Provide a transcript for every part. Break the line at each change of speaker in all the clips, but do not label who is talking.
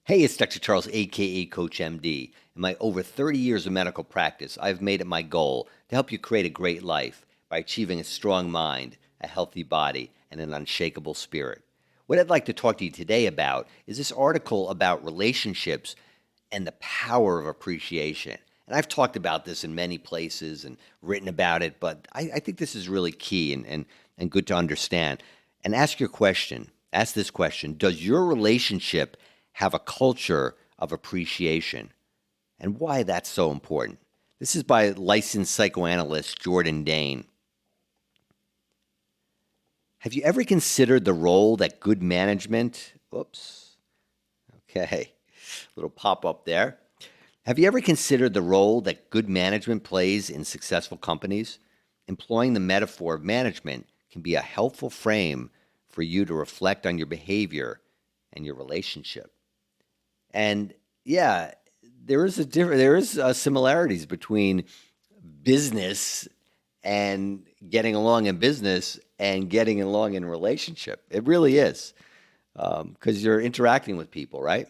Hey, it's Dr. Charles, aka CoachMD. In my over 30 years of medical practice, I've made it my goal to help you create a great life by achieving a strong mind, a healthy body, and an unshakable spirit. What I'd like to talk to you today about is this article about relationships and the power of appreciation. And I've talked about this in many places and written about it, but I think this is really key and good to understand. And ask this question: does your relationship have a culture of appreciation? And why that's so important. This is by licensed psychoanalyst Jordan Dane. Have you ever considered the role that good management, little pop up there. Have you ever considered the role that good management plays in successful companies? Employing the metaphor of management can be a helpful frame for you to reflect on your behavior and your relationship. And yeah, there is similarities between business and getting along in business and getting along in relationship. It really is, because you're interacting with people, right?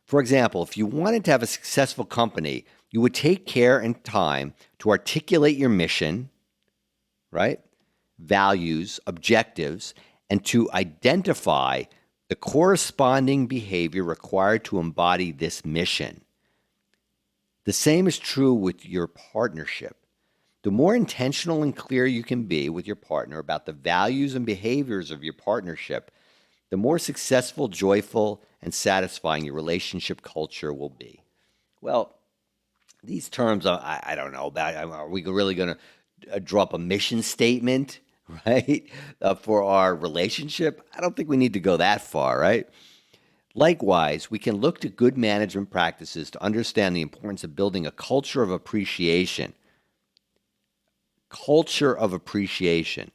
For example, if you wanted to have a successful company, you would take care and time to articulate your mission, right? Values, objectives, and to identify the corresponding behavior required to embody this mission. The same is true with your partnership. The more intentional and clear you can be with your partner about the values and behaviors of your partnership, the more successful, joyful, and satisfying your relationship culture will be. Well, these terms, I don't know about. Are we really going to draw up a mission statement, right, for our relationship? I don't think we need to go that far, right? Likewise, we can look to good management practices to understand the importance of building a culture of appreciation. Culture of appreciation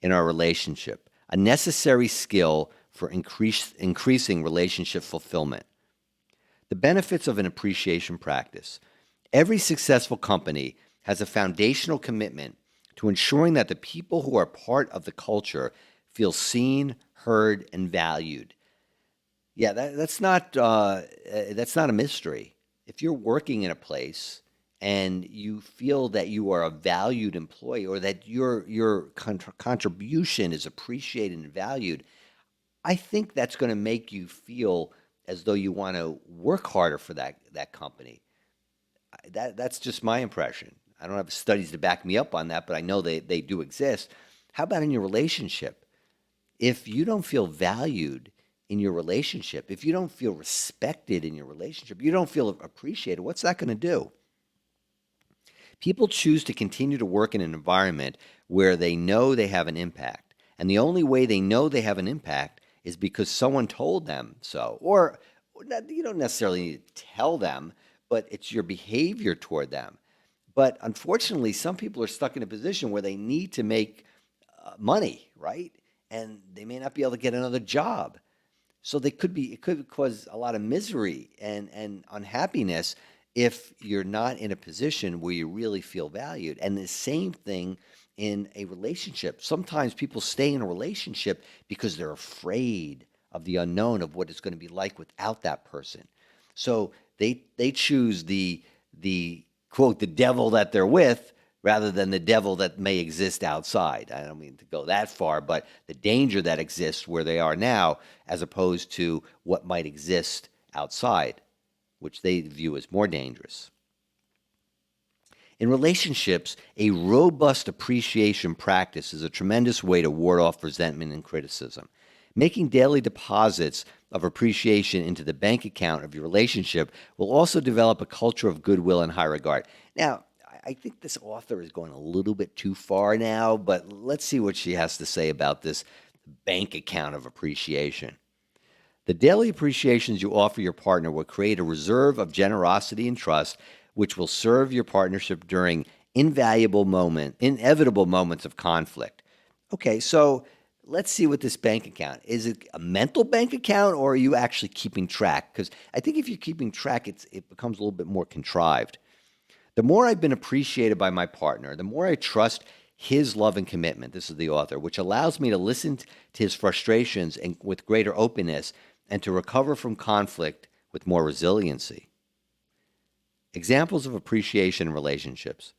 in our relationship, a necessary skill for increasing relationship fulfillment. The benefits of an appreciation practice. Every successful company has a foundational commitment to ensuring that the people who are part of the culture feel seen, heard, and valued. Yeah, that's not a mystery. If you're working in a place and you feel that you are a valued employee or that your contribution is appreciated and valued, I think that's going to make you feel as though you want to work harder for that company. That's just my impression. I don't have studies to back me up on that, but I know they do exist. How about in your relationship? If you don't feel valued in your relationship, if you don't feel respected in your relationship, you don't feel appreciated, what's that going to do? People choose to continue to work in an environment where they know they have an impact. And the only way they know they have an impact is because someone told them so. Or you don't necessarily need to tell them, but it's your behavior toward them. But unfortunately, some people are stuck in a position where they need to make money, right? And they may not be able to get another job. So it could cause a lot of misery and unhappiness if you're not in a position where you really feel valued. And the same thing in a relationship. Sometimes people stay in a relationship because they're afraid of the unknown of what it's going to be like without that person. So they choose the quote, the devil that they're with rather than the devil that may exist outside. I don't mean to go that far, but the danger that exists where they are now as opposed to what might exist outside, which they view as more dangerous. In relationships, a robust appreciation practice is a tremendous way to ward off resentment and criticism. Making daily deposits of appreciation into the bank account of your relationship will also develop a culture of goodwill and high regard. Now, I think this author is going a little bit too far now, but let's see what she has to say about this bank account of appreciation. The daily appreciations you offer your partner will create a reserve of generosity and trust, which will serve your partnership during inevitable moments of conflict. Okay, so let's see what this bank account is. It a mental bank account, or are you actually keeping track? Because I think if you're keeping track, it becomes a little bit more contrived. The more I've been appreciated by my partner, the more I trust his love and commitment. This is the author, which allows me to listen to his frustrations and with greater openness and to recover from conflict with more resiliency. Examples of appreciation in relationships.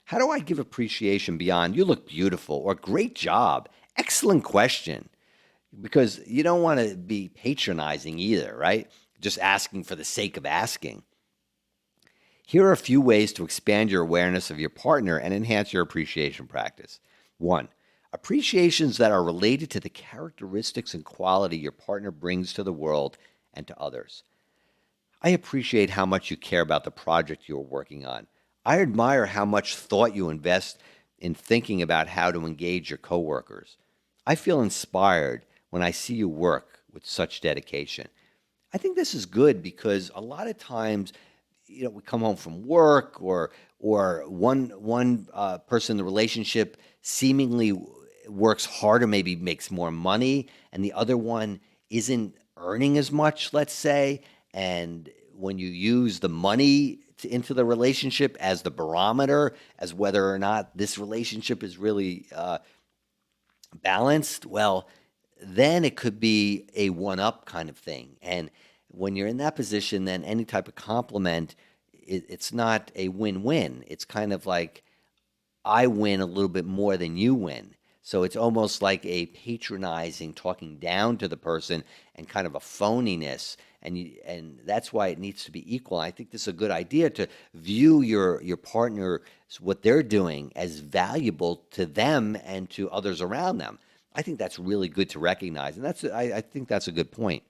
How do I give appreciation beyond, you look beautiful, or great job, excellent question? Because you don't want to be patronizing either, right? Just asking for the sake of asking. Here are a few ways to expand your awareness of your partner and enhance your appreciation practice. 1. Appreciations that are related to the characteristics and quality your partner brings to the world and to others. I appreciate how much you care about the project you're working on. I admire how much thought you invest in thinking about how to engage your coworkers. I feel inspired when I see you work with such dedication. I think this is good because a lot of times, we come home from work, or one person in the relationship seemingly works harder, maybe makes more money, and the other one isn't earning as much, let's say. And when you use the money into the relationship as the barometer, as whether or not this relationship is really balanced, well, then it could be a one-up kind of thing. And when you're in that position, then any type of compliment, it's not a win-win. It's kind of like I win a little bit more than you win. So it's almost like a patronizing, talking down to the person, and kind of a phoniness. And that's why it needs to be equal. I think this is a good idea to view your partner, what they're doing, as valuable to them and to others around them. I think that's really good to recognize, and I think that's a good point.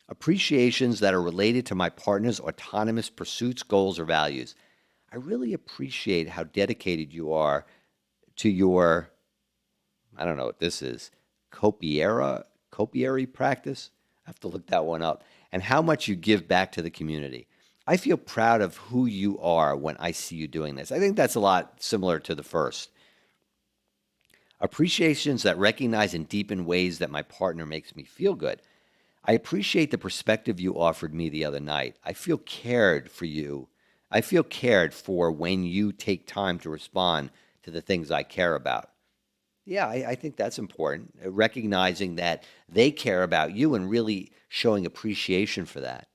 Appreciations that are related to my partner's autonomous pursuits, goals, or values. I really appreciate how dedicated you are to your, I don't know what this is, copiary practice? I have to look that one up. And how much you give back to the community. I feel proud of who you are when I see you doing this. I think that's a lot similar to the first. Appreciations that recognize and deepen ways that my partner makes me feel good. I appreciate the perspective you offered me the other night. I feel cared for you. I feel cared for when you take time to respond to the things I care about. Yeah, I think that's important, recognizing that they care about you and really showing appreciation for that.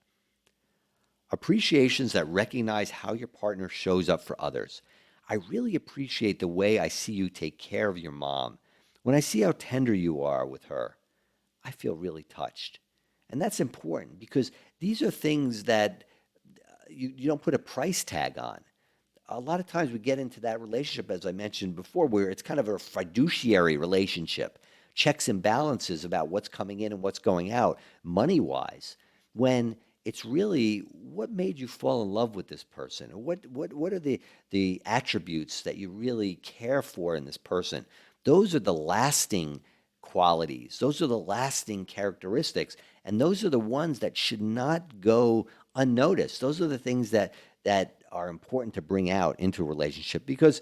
Appreciations that recognize how your partner shows up for others. I really appreciate the way I see you take care of your mom. When I see how tender you are with her, I feel really touched. And that's important because these are things that you don't put a price tag on. A lot of times we get into that relationship, as I mentioned before, where it's kind of a fiduciary relationship, checks and balances about what's coming in and what's going out money-wise, when it's really what made you fall in love with this person, or what are the attributes that you really care for in this person. Those are the lasting qualities. Those are the lasting characteristics, and those are the ones that should not go unnoticed. Those are the things that are important to bring out into a relationship, because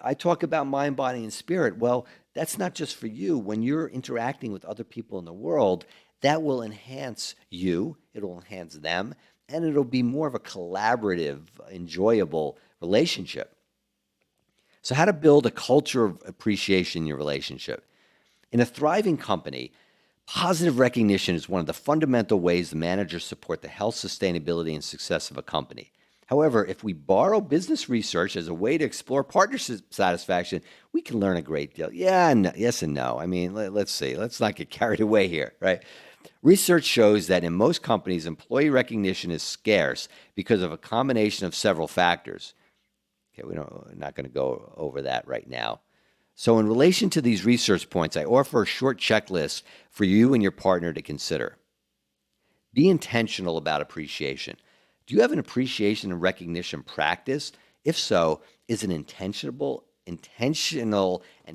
I talk about mind, body, and spirit. Well, that's not just for you. When you're interacting with other people in the world, that will enhance you, it'll enhance them, and it'll be more of a collaborative, enjoyable relationship. So how to build a culture of appreciation in your relationship. In a thriving company, positive recognition is one of the fundamental ways the managers support the health, sustainability, and success of a company. However, if we borrow business research as a way to explore partnership satisfaction, we can learn a great deal. Yeah, no, yes and no. I mean, let's see. Let's not get carried away here, right? Research shows that in most companies, employee recognition is scarce because of a combination of several factors. Okay, we're not going to go over that right now. So in relation to these research points, I offer a short checklist for you and your partner to consider. Be intentional about appreciation. Do you have an appreciation and recognition practice? If so, is it intentional and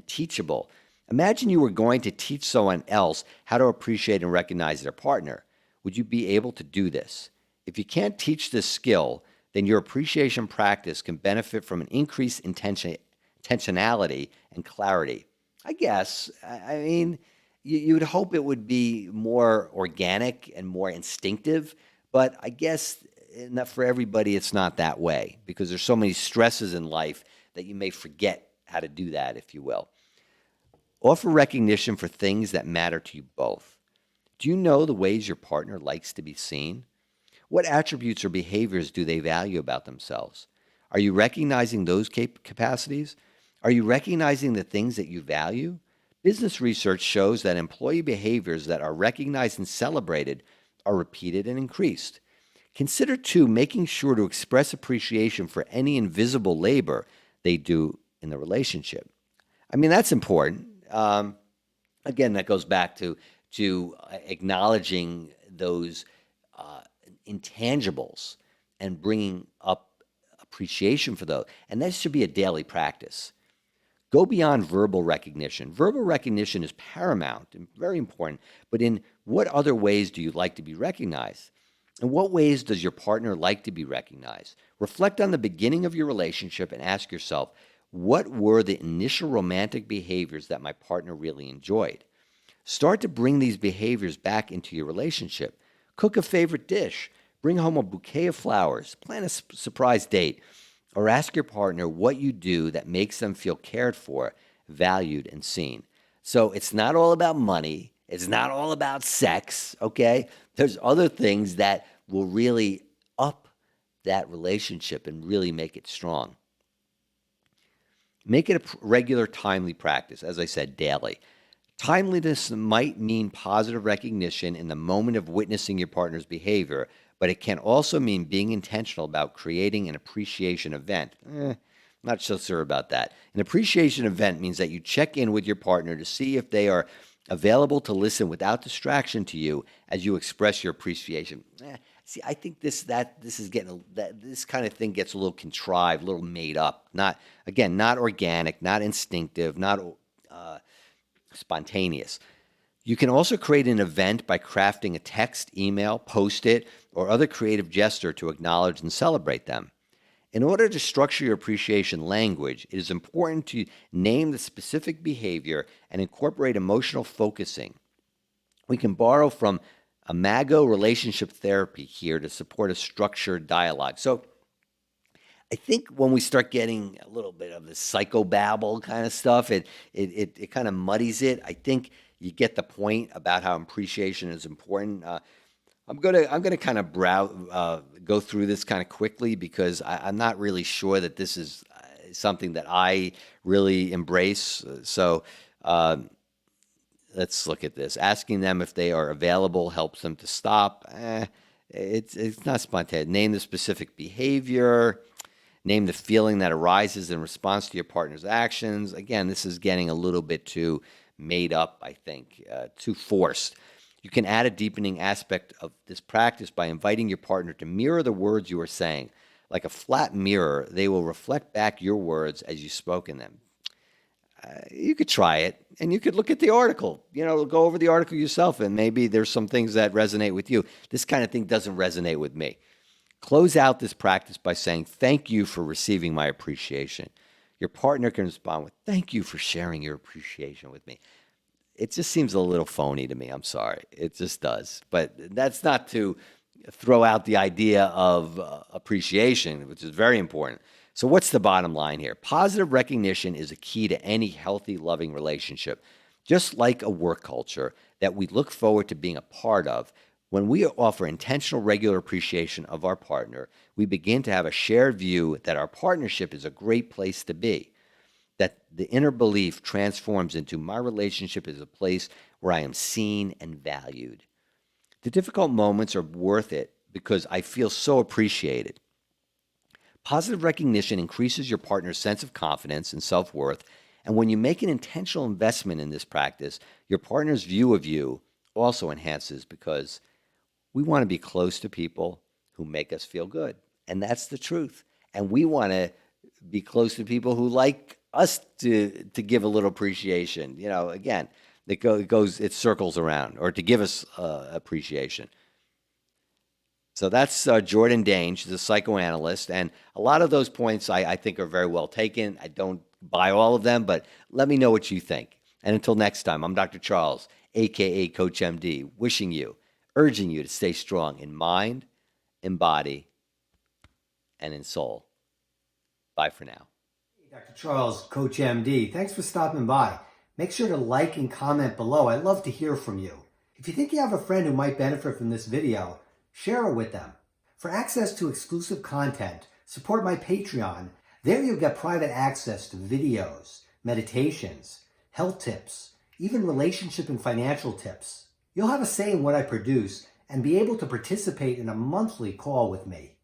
teachable? Imagine you were going to teach someone else how to appreciate and recognize their partner. Would you be able to do this? If you can't teach this skill, then your appreciation practice can benefit from an increased intentionality and clarity. I guess, I mean, you would hope it would be more organic and more instinctive, but I guess not for everybody it's not that way, because there's so many stresses in life that you may forget how to do that, if you will. Offer recognition for things that matter to you both. Do you know the ways your partner likes to be seen? What attributes or behaviors do they value about themselves? Are you recognizing those capacities? Are you recognizing the things that you value? Business research shows that employee behaviors that are recognized and celebrated are repeated and increased. Consider, too, making sure to express appreciation for any invisible labor they do in the relationship. I mean, that's important. Again, that goes back to acknowledging those intangibles and bringing up appreciation for those. And that should be a daily practice. Go beyond verbal recognition. Verbal recognition is paramount and very important, but in what other ways do you like to be recognized? In what ways does your partner like to be recognized? Reflect on the beginning of your relationship and ask yourself, what were the initial romantic behaviors that my partner really enjoyed? Start to bring these behaviors back into your relationship. Cook a favorite dish. Bring home a bouquet of flowers. Plan a surprise date. Or ask your partner what you do that makes them feel cared for, valued, and seen. So it's not all about money. It's not all about sex, okay? There's other things that will really up that relationship and really make it strong. Make it a regular, timely practice, as I said, daily. Timeliness might mean positive recognition in the moment of witnessing your partner's behavior, but it can also mean being intentional about creating an appreciation event. Not so sure about that. An appreciation event means that you check in with your partner to see if they are available to listen without distraction to you as you express your appreciation. See, I think this kind of thing gets a little contrived, a little made up. Not organic, not instinctive, not spontaneous. You can also create an event by crafting a text, email, post-it, or other creative gesture to acknowledge and celebrate them. In order to structure your appreciation language, it is important to name the specific behavior and incorporate emotional focusing. We can borrow from Imago relationship therapy here to support a structured dialogue. So I think when we start getting a little bit of the psychobabble kind of stuff, it kind of muddies it. I think you get the point about how appreciation is important. I'm gonna kind of go through this kind of quickly because I'm not really sure that this is something that I really embrace. So let's look at this. Asking them if they are available helps them to stop. It's not spontaneous. Name the specific behavior. Name the feeling that arises in response to your partner's actions. Again, this is getting a little bit too made up, I think, too forced. You can add a deepening aspect of this practice by inviting your partner to mirror the words you are saying. Like a flat mirror, they will reflect back your words as you spoke in them. You could try it, and you could look at the article. Go over the article yourself, and maybe there's some things that resonate with you. This kind of thing doesn't resonate with me. Close out this practice by saying, "Thank you for receiving my appreciation." Your partner can respond with, "Thank you for sharing your appreciation with me." It just seems a little phony to me. I'm sorry. It just does. But that's not to throw out the idea of appreciation, which is very important. So what's the bottom line here? Positive recognition is a key to any healthy, loving relationship. Just like a work culture that we look forward to being a part of, when we offer intentional, regular appreciation of our partner, we begin to have a shared view that our partnership is a great place to be. That the inner belief transforms into my relationship is a place where I am seen and valued. The difficult moments are worth it because I feel so appreciated. Positive recognition increases your partner's sense of confidence and self-worth, and when you make an intentional investment in this practice, your partner's view of you also enhances because we want to be close to people who make us feel good, and that's the truth. And we want to be close to people who like us to give a little appreciation. Again, it circles around, or to give us appreciation. So that's Jordan Dane. She's a psychoanalyst, and a lot of those points I think are very well taken. I don't buy all of them, but let me know what you think. And until next time, I'm Dr. Charles, aka CoachMD, urging you to stay strong in mind, in body, and in soul. Bye for now.
Dr. Charles, CoachMD. Thanks for stopping by. Make sure to like and comment below. I'd love to hear from you. If you think you have a friend who might benefit from this video, share it with them. For access to exclusive content, support my Patreon. There you'll get private access to videos, meditations, health tips, even relationship and financial tips. You'll have a say in what I produce and be able to participate in a monthly call with me.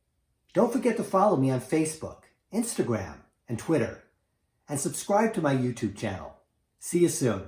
Don't forget to follow me on Facebook, Instagram, and Twitter, and subscribe to my YouTube channel. See you soon.